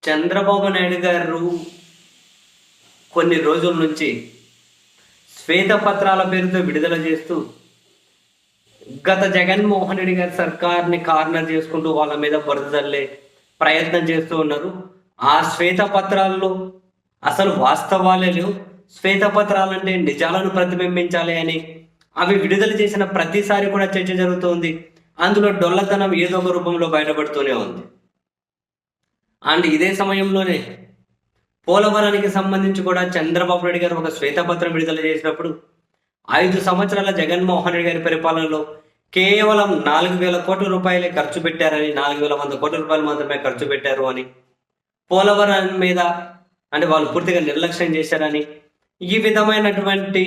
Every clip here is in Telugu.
చంద్రబాబు నాయుడు గారు కొన్ని రోజుల నుంచి శ్వేతపత్రాల పేరుతో విడుదల చేస్తూ గత జగన్మోహన్ రెడ్డి గారి సర్కార్ని కార్నర్ చేసుకుంటూ వాళ్ళ మీద బురద జల్లే ప్రయత్నం చేస్తూ ఉన్నారు. ఆ శ్వేతపత్రాల్లో అసలు వాస్తవాలే లేవు. శ్వేతపత్రాలంటే నిజాలను ప్రతిబింబించాలి అని అవి విడుదల చేసిన ప్రతిసారి కూడా చర్చ జరుగుతోంది. అందులో డొల్లతనం ఏదో ఒక రూపంలో బయటపడుతూనే ఉంది. అండ్ ఇదే సమయంలోనే పోలవరానికి సంబంధించి కూడా చంద్రబాబు నాయుడు గారు ఒక శ్వేతపత్రం విడుదల చేసినప్పుడు 5 సంవత్సరాల జగన్మోహన్ రెడ్డి గారి పరిపాలనలో కేవలం 4,000 కోట్ల రూపాయలే ఖర్చు పెట్టారని, 4,100 కోట్ల రూపాయలు మాత్రమే ఖర్చు పెట్టారు అని, పోలవరం మీద అంటే వాళ్ళు పూర్తిగా నిర్లక్ష్యం చేశారని ఈ విధమైనటువంటి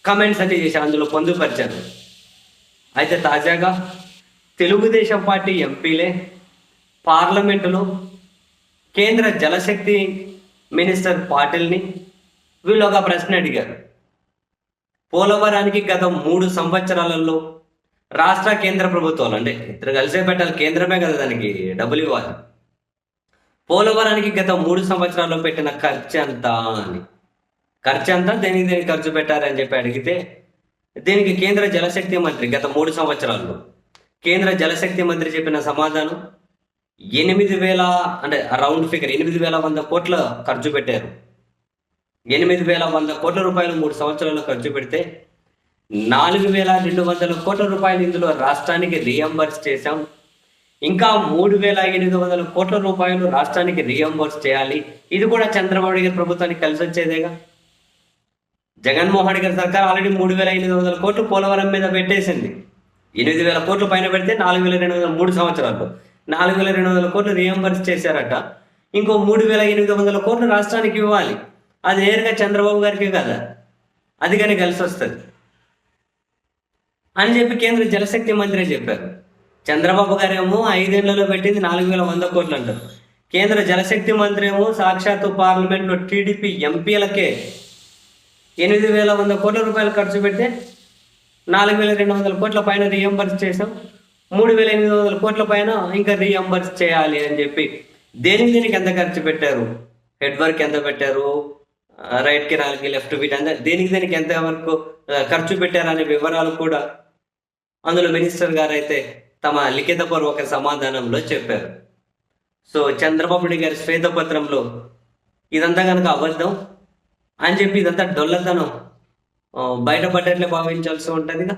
కమెంట్స్ అయితే చేశారు, అందులో పొందుపరిచారు. అయితే తాజాగా తెలుగుదేశం పార్టీ ఎంపీలే పార్లమెంటులో కేంద్ర జలశక్తి మినిస్టర్ పాటిల్ని వీళ్ళు ఒక ప్రశ్న అడిగారు. పోలవరానికి గత 3 సంవత్సరాలలో రాష్ట్ర కేంద్ర ప్రభుత్వాలు అంటే ఇద్దరు కలిసే పెట్టాలి, కేంద్రమే కదా దానికి డబ్బులు ఇవ్వాలి. పోలవరానికి గత 3 సంవత్సరాల్లో పెట్టిన ఖర్చు ఎంత అని, ఖర్చు అంతా దేనికి ఖర్చు పెట్టారని చెప్పి అడిగితే దీనికి కేంద్ర జలశక్తి మంత్రి గత 3 సంవత్సరాల్లో కేంద్ర జలశక్తి మంత్రి చెప్పిన సమాధానం 8,000 అంటే రౌండ్ ఫిగర్ 8,100 కోట్ల ఖర్చు పెట్టారు. 8,100 కోట్ల రూపాయలు 3 సంవత్సరాల్లో ఖర్చు పెడితే 4,200 కోట్ల రూపాయలు ఇందులో రాష్ట్రానికి రీఎంబర్స్ చేశాం. ఇంకా 3,800 కోట్ల రూపాయలు రాష్ట్రానికి రీఎంబర్స్ చేయాలి. ఇది కూడా చంద్రబాబు నాయుడు గారి ప్రభుత్వానికి కలిసి వచ్చేదేగా. జగన్మోహన్ రెడ్డి గారి సర్కార్ ఆల్రెడీ 3,800 కోట్లు పోలవరం మీద పెట్టేసింది. 8,000 కోట్లు పైన పెడితే 4,200 3 సంవత్సరాల్లో 4,200 కోట్లు రీఎంబర్స్ చేశారట. ఇంకో 3,800 కోట్లు రాష్ట్రానికి ఇవ్వాలి. అది నేరుగా చంద్రబాబు గారికే కదా, అది కానీ కలిసి వస్తుంది అని చెప్పి కేంద్ర జలశక్తి మంత్రి చెప్పారు. చంద్రబాబు గారేమో 5 ఏళ్లలో పెట్టింది 4,100 కోట్లు అంటారు. కేంద్ర జలశక్తి మంత్రి ఏమో సాక్షాత్తు పార్లమెంట్లో టీడీపీ ఎంపీలకే 8,100 కోట్ల రూపాయలు ఖర్చు పెడితే 4,200 కోట్ల పైన రీఎంబర్స్ చేసాం, 3,800 కోట్ల పైన ఇంకా రీఎంబర్స్ చేయాలి అని చెప్పి దేనికి ఎంత ఖర్చు పెట్టారు, హెడ్ వర్క్ ఎంత పెట్టారు, రైట్ కెనాల్కి లెఫ్ట్ ఫీట్ అంతా దేనికి ఎంత వరకు ఖర్చు పెట్టారనే వివరాలు కూడా అందులో మినిస్టర్ గారు అయితే తమ లిఖితపూర్వక సమాధానంలో చెప్పారు. సో చంద్రబాబు నాయుడు గారి శ్వేతపత్రంలో ఇదంతా కనుక అబద్ధం అని చెప్పి ఇదంతా డొల్లతనం బయటపడ్డట్లే భావించాల్సి ఉంటుందిగా.